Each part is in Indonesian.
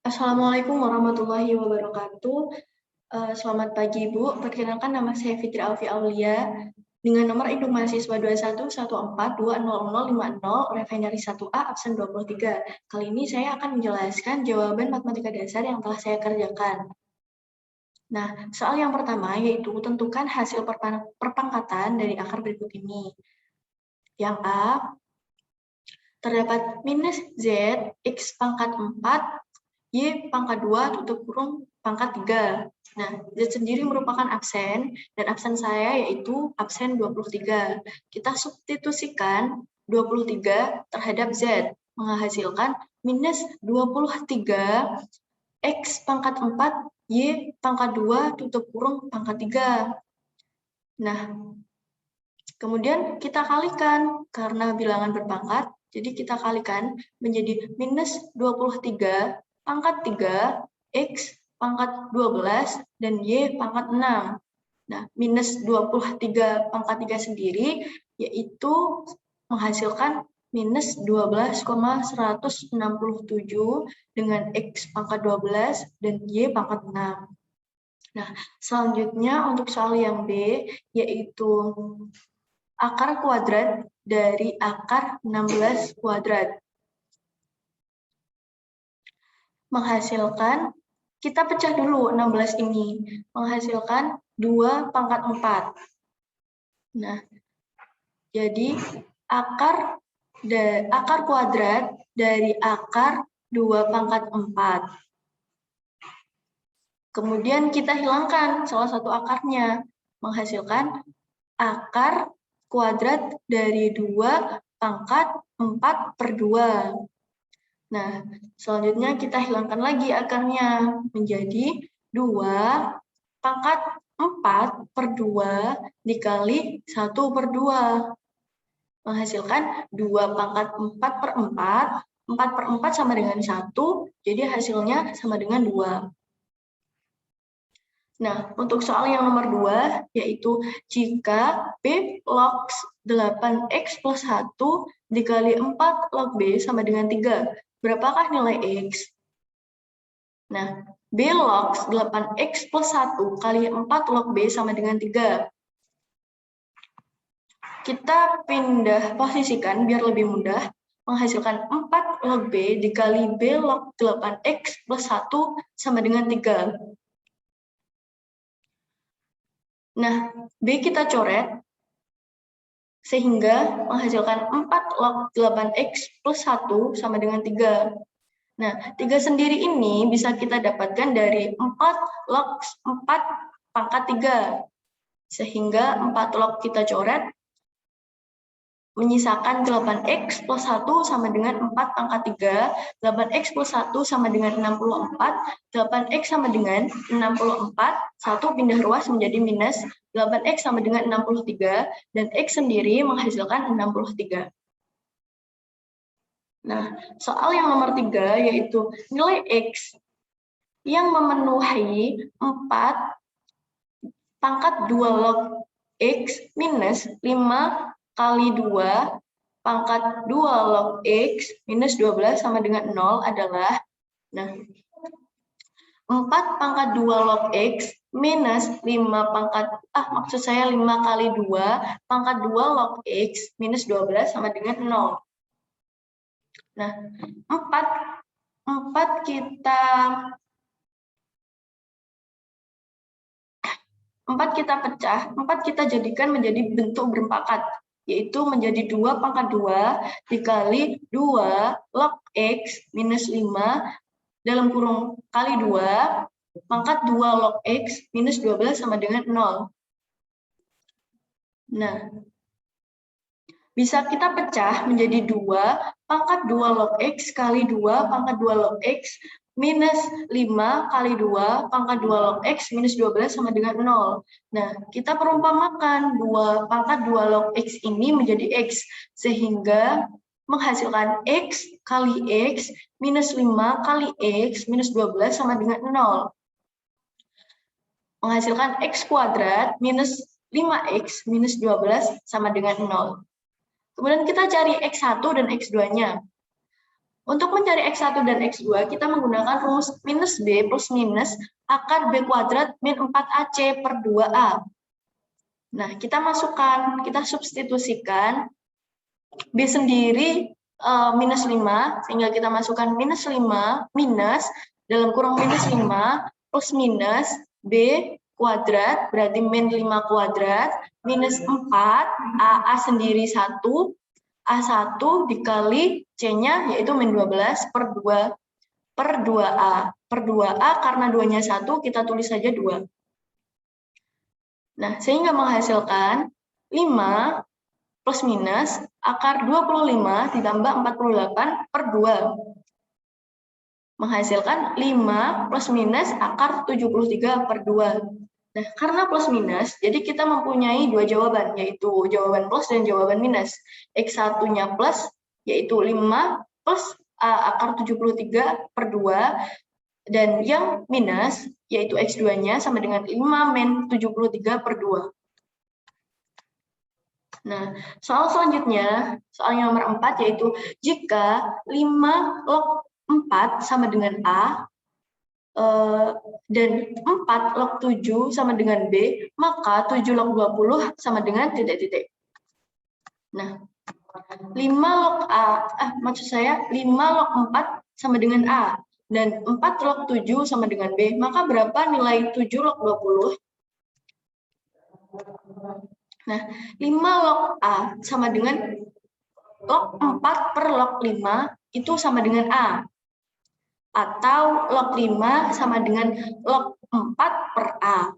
Assalamualaikum warahmatullahi wabarakatuh. Selamat pagi, Bu. Perkenalkan nama saya Fitri Alfi Aulia dengan nomor induk mahasiswa 2114200050, refinery 1A, absen 23. Kali ini saya akan menjelaskan jawaban matematika dasar yang telah saya kerjakan. Nah, soal yang pertama yaitu tentukan hasil perpangkatan dari akar berikut ini. Yang A, terdapat minus Z X pangkat 4 Y pangkat 2 tutup kurung pangkat 3. Nah, Z sendiri merupakan absen, dan absen saya yaitu absen 23. Kita substitusikan 23 terhadap Z, menghasilkan minus 23 X pangkat 4 Y pangkat 2 tutup kurung pangkat 3. Nah, kemudian kita kalikan, karena bilangan berpangkat, jadi kita kalikan menjadi minus 23 pangkat 3, X pangkat 12, dan Y pangkat 6. Nah, minus 23 pangkat 3 sendiri, yaitu menghasilkan minus 12,167 dengan X pangkat 12 dan Y pangkat 6. Nah, selanjutnya untuk soal yang B, yaitu akar kuadrat dari akar 16 kuadrat. Menghasilkan, kita pecah dulu 16 ini, menghasilkan 2 pangkat 4. Nah, jadi akar kuadrat dari akar 2 pangkat 4. Kemudian kita hilangkan salah satu akarnya, menghasilkan akar kuadrat dari 2 pangkat 4 per 2. Nah, selanjutnya kita hilangkan lagi akarnya, menjadi 2 pangkat 4 per 2 dikali 1 per 2. Menghasilkan 2 pangkat 4 per 4, 4 per 4 sama dengan 1, jadi hasilnya sama dengan 2. Nah, untuk soal yang nomor 2, yaitu jika B log 8X plus 1 dikali 4 log B sama dengan 3, berapakah nilai X? Nah, B log 8X plus 1 kali 4 log B sama dengan 3. Kita pindah posisikan biar lebih mudah, menghasilkan 4 log B dikali B log 8X plus 1 sama dengan 3. Nah, B kita coret, sehingga menghasilkan 4 log 8X plus 1 sama dengan 3. Nah, 3 sendiri ini bisa kita dapatkan dari 4 log 4 pangkat 3. Sehingga 4 log kita coret, menyisakan 8X plus 1 sama dengan 4 pangkat 3, 8X plus 1 sama dengan 64, 8X sama dengan 64, 1 pindah ruas menjadi minus, 8X sama dengan 63, dan X sendiri menghasilkan 63. Nah, soal yang nomor 3 yaitu nilai X yang memenuhi 4 pangkat 2 log X minus 5 kali 2 pangkat 2 log X minus 12 sama dengan 0 adalah, nah, 4 pangkat 2 log X minus 5 pangkat, maksud saya 5 kali 2 pangkat 2 log X minus 12 sama dengan 0. Nah, 4 kita pecah, 4 kita jadikan menjadi bentuk berpangkat, yaitu menjadi 2 pangkat 2 dikali 2 log X minus 5 dalam kurung kali 2 pangkat 2 log X minus 12 sama dengan 0. Nah, bisa kita pecah menjadi 2 pangkat 2 log X kali 2 pangkat 2 log X minus 5 kali 2 pangkat 2 log X minus 12 sama dengan 0. Nah, kita perumpamakan 2 pangkat 2 log X ini menjadi X, sehingga menghasilkan X kali X minus 5 kali X minus 12 sama dengan 0. Menghasilkan X kuadrat minus 5X minus 12 sama dengan 0. Kemudian kita cari X1 dan X2-nya. Untuk mencari X1 dan X2, kita menggunakan rumus minus B plus minus akar B kuadrat min 4AC per 2A. Nah, kita masukkan, kita substitusikan B sendiri minus 5, sehingga kita masukkan minus 5, minus, dalam kurung minus 5, plus minus B kuadrat, berarti min 5 kuadrat, minus 4, AA sendiri 1, A1 dikali C-nya yaitu min 12 per 2 per 2A. Per 2A karena 2-nya 1 kita tulis saja 2. Nah, sehingga menghasilkan 5 plus minus akar 25 ditambah 48 per 2. Menghasilkan 5 plus minus akar 73 per 2. Nah, karena plus minus, jadi kita mempunyai dua jawaban, yaitu jawaban plus dan jawaban minus. X1-nya plus, yaitu 5 plus akar 73 per 2, dan yang minus, yaitu X2-nya sama dengan 5 min 73 per 2. Nah, soal selanjutnya, soal yang nomor 4, yaitu jika 5 log 4 sama dengan A, dan 4 log 7 sama dengan B, maka 7 log 20 sama dengan titik-titik. Nah, 5 log A, maksud saya 5 log 4 sama dengan A, dan 4 log 7 sama dengan B, maka berapa nilai 7 log 20? Nah, 5 log A sama dengan log 4 per log 5 itu sama dengan A. Atau log 5 sama dengan log 4 per A.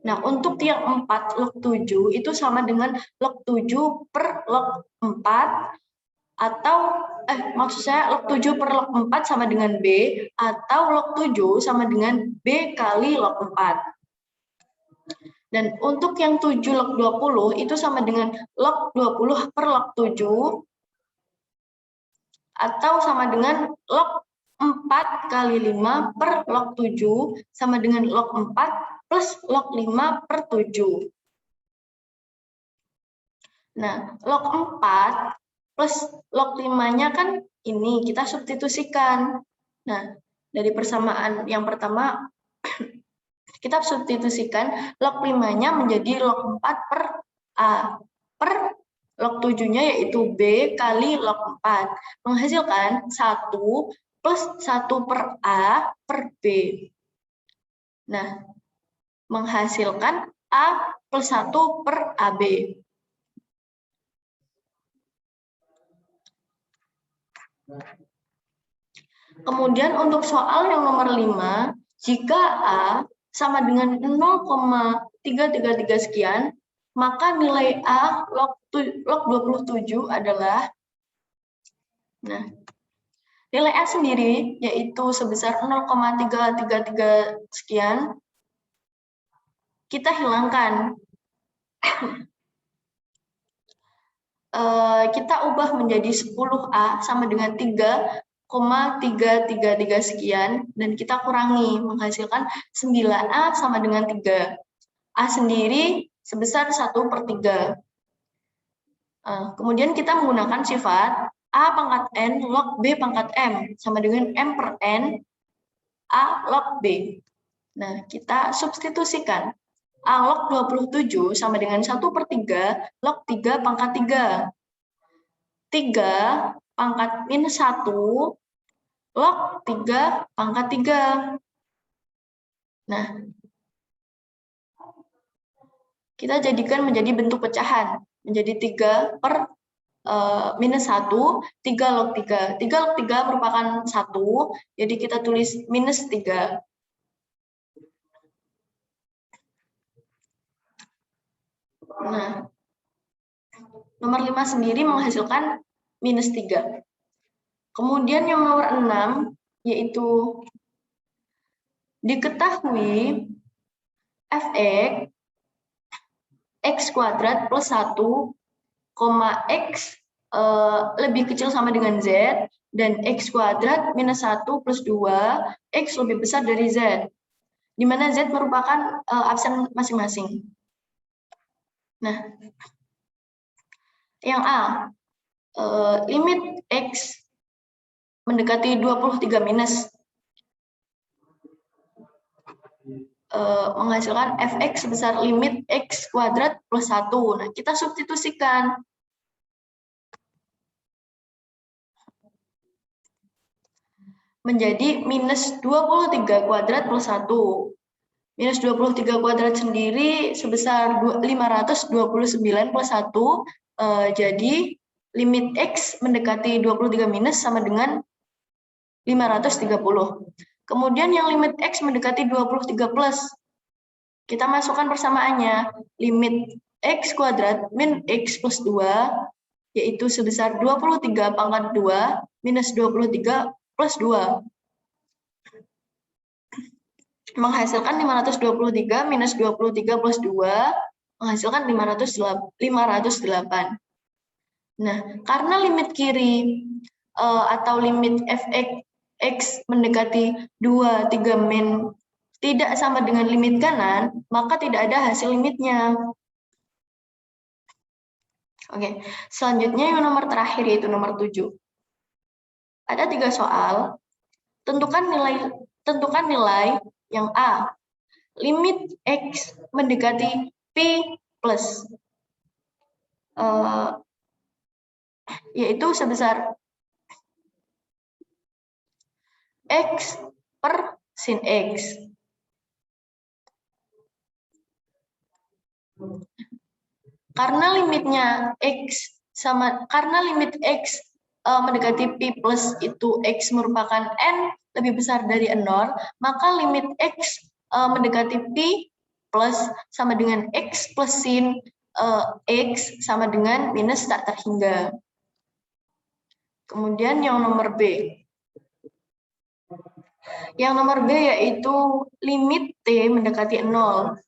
Nah, untuk yang 4 log 7 itu sama dengan log 7 per log 4, atau maksud saya log 7 per log 4 sama dengan B, atau log 7 sama dengan B kali log 4. Dan untuk yang 7 log 20 itu sama dengan log 20 per log 7, atau sama dengan log 4 kali 5 per log 7 sama dengan log 4 plus log 5 per 7. Nah, log 4 plus log 5-nya kan ini, kita substitusikan. Nah, dari persamaan yang pertama, kita substitusikan log 5-nya menjadi log 4 per A, per log 7-nya yaitu B kali log 4. Menghasilkan 1 plus 1 per A per B. Nah, menghasilkan A plus 1 per AB. Kemudian untuk soal yang nomor 5, jika A sama dengan 0,333 sekian, maka nilai A log 27 adalah, nah, nilai A sendiri yaitu sebesar 0,333 sekian, kita hilangkan. Kita ubah menjadi 10A sama dengan 3,333 sekian, dan kita kurangi, menghasilkan 9A sama dengan 3. A sendiri sebesar 1/3. Kemudian kita menggunakan sifat A pangkat N log B pangkat M sama dengan M per N A log B. Nah, kita substitusikan. A log 27 sama dengan 1/3 log 3 pangkat 3. 3 pangkat minus 1 log 3 pangkat 3. Nah, kita jadikan menjadi bentuk pecahan. Menjadi 3 per minus 1, 3 log 3. 3 log 3 merupakan 1, jadi kita tulis minus 3. Nah, nomor 5 sendiri menghasilkan minus 3. Kemudian yang nomor 6, yaitu diketahui fx x kuadrat plus 1, X lebih kecil sama dengan Z, dan X kuadrat minus 1 plus 2, X lebih besar dari Z, di mana Z merupakan absen masing-masing. Nah, yang A, limit X mendekati 23 minus. Menghasilkan fx sebesar limit x kuadrat plus 1. Nah, kita substitusikan. Menjadi minus 23 kuadrat plus 1. Minus 23 kuadrat sendiri sebesar 529 plus 1. Jadi limit x mendekati 23 minus sama dengan 530. Kemudian yang limit x mendekati 23 plus, kita masukkan persamaannya. Limit x kuadrat min x plus 2, yaitu sebesar 23 pangkat 2 minus 23 plus 2. Menghasilkan 523 minus 23 plus 2, menghasilkan 508. Nah, karena limit kiri atau limit fx x mendekati 2, 3 min tidak sama dengan limit kanan, maka tidak ada hasil limitnya. Oke, selanjutnya yang nomor terakhir yaitu nomor 7. Ada 3 soal. Tentukan nilai yang A. Limit x mendekati P plus. Yaitu sebesar x per sin x. Karena limitnya x karena limit x mendekati P plus itu x merupakan n lebih besar dari 0, maka limit x mendekati P plus sama dengan x plus sin x sama dengan minus tak terhingga. Kemudian yang nomor B. Yang nomor B yaitu limit T mendekati 0,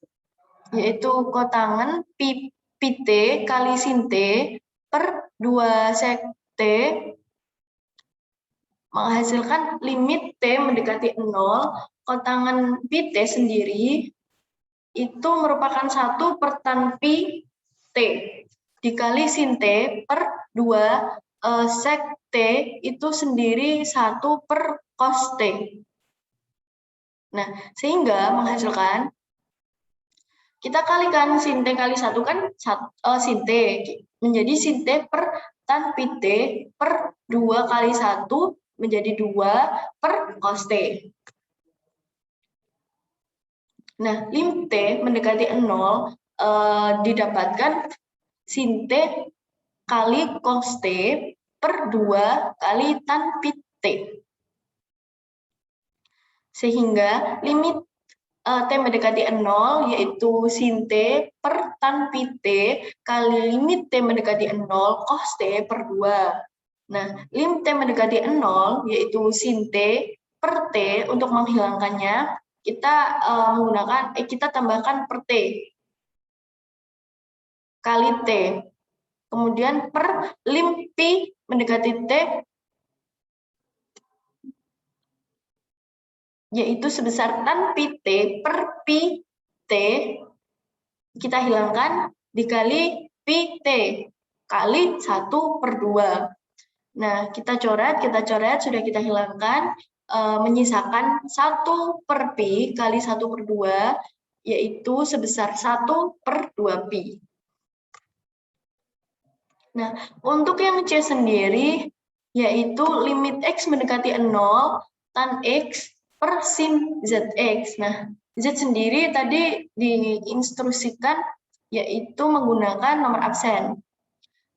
yaitu kotangan Pt kali sin T per 2 sek T menghasilkan limit T mendekati 0, kotangan Pt sendiri itu merupakan 1 per tan pi T dikali sin T per 2 sek T itu sendiri 1 per cos T. Nah, sehingga menghasilkan kita kalikan sin T kali 1 kan sin T menjadi sin T per tan pi T per 2 kali 1 menjadi 2 per cos T. Nah, lim T mendekati 0 didapatkan sin T kali cos T per 2 kali tan pi T. Sehingga limit T mendekati 0 yaitu sin T per tan pi T kali limit T mendekati 0 cos T per 2. Nah, lim T mendekati 0 yaitu sin T per T. Untuk menghilangkannya kita kita tambahkan per T kali T. Kemudian per lim pi mendekati T yaitu sebesar tan pi T per pi T, kita hilangkan dikali pi T kali 1 per 2. Nah, kita coret, sudah kita hilangkan, menyisakan 1 per pi kali 1 per 2, yaitu sebesar 1 per 2 pi. Nah, untuk yang C sendiri, yaitu limit x mendekati 0, tan x per sin zx. Nah, z sendiri tadi diinstruksikan yaitu menggunakan nomor absen.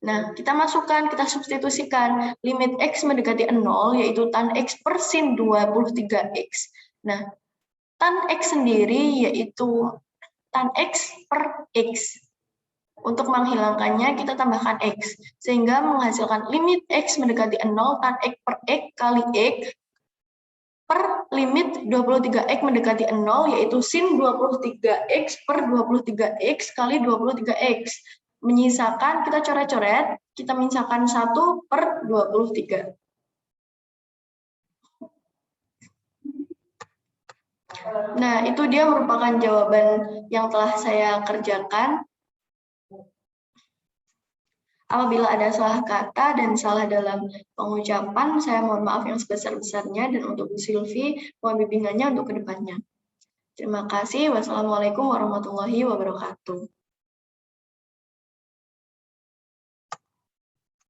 Nah, kita masukkan, kita substitusikan limit x mendekati 0 yaitu tan x per sin 23x. Nah, tan x sendiri yaitu tan x per x. Untuk menghilangkannya kita tambahkan x sehingga menghasilkan limit x mendekati 0 tan x per x kali x per limit 23x mendekati 0 yaitu sin 23x per 23x kali 23x. Menyisakan kita coret-coret, kita menyisakan 1 per 23. Nah, itu dia merupakan jawaban yang telah saya kerjakan. Apabila ada salah kata dan salah dalam pengucapan, saya mohon maaf yang sebesar-besarnya, dan untuk Bu Sylvie, mohon bimbingannya untuk kedepannya. Terima kasih. Wassalamualaikum warahmatullahi wabarakatuh.